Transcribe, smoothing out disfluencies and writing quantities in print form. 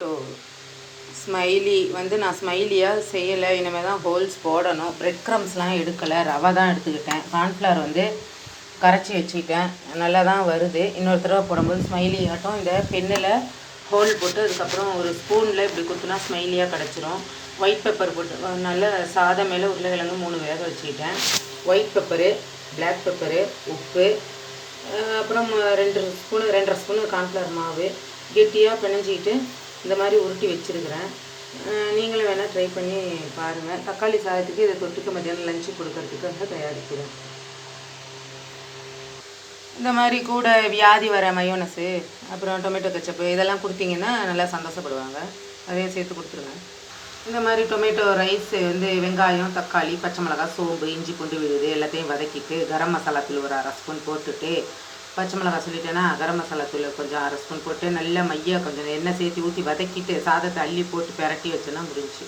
So smiley நான் ஸ்மைலியாக செய்யலை. இனிமேல் தான் ஹோல்ஸ் போடணும். ப்ரெட் க்ரம்ஸ்லாம் எடுக்கலை, ரவை தான் எடுத்துக்கிட்டேன். கார்ன்ஃப்ளவர் கரைச்சி வச்சுக்கிட்டேன். நல்லா தான் வருது. இன்னொரு தடவை போடும்போது ஸ்மைலி ஆட்டும் இந்த பெண்ணில் ஹோல் போட்டு அதுக்கப்புறம் ஒரு ஸ்பூனில் இப்படி குத்துனா ஸ்மைலியாக கிடச்சிரும். ஒயிட் பெப்பர் போட்டு நல்ல சாதம் மேலே உருளைக்கிழங்கு 3 வேக வச்சுக்கிட்டேன். ஒயிட் பெப்பரு, பிளாக் பெப்பரு, உப்பு, அப்புறம் 2.5 ஸ்பூனு கார்ன்ஃப்ளவர் மாவு கெட்டியாக பிணைஞ்சிக்கிட்டு இந்த மாதிரி உருட்டி வச்சுருக்கிறேன். நீங்களும் வேணால் ட்ரை பண்ணி பாருங்கள். தக்காளி சாதத்துக்கு இதை தொட்டுக்க மத்தியானம் லஞ்சு கொடுக்கறதுக்காக தயாரிக்கிறேன். இந்த மாதிரி கூட வியாதி வர மயோனஸு, அப்புறம் டொமேட்டோ கெச்சப்பு இதெல்லாம் கொடுத்தீங்கன்னா நல்லா சந்தோஷப்படுவாங்க. அதையும் சேர்த்து கொடுத்துருங்க. இந்த மாதிரி டொமேட்டோ ரைஸ் வெங்காயம், தக்காளி, பச்சை மிளகாய், சோம்பு, இஞ்சி, பூண்டு விழுது எல்லாத்தையும் வதக்கிட்டு கரம் மசாலா தூள் ஒரு 1/2 ஸ்பூன் போட்டுட்டு, பச்சை மிளகாய் சொல்லிட்டேன்னா கரம் மசாலா தூள் கொஞ்சம் 1/2 ஸ்பூன் போட்டு நல்லா மையாக கொஞ்சம் எண்ணெய் சேர்த்து ஊற்றி வதக்கிட்டு சாதத்தை அள்ளி போட்டு பிரட்டி வச்சோன்னா முடிஞ்சு.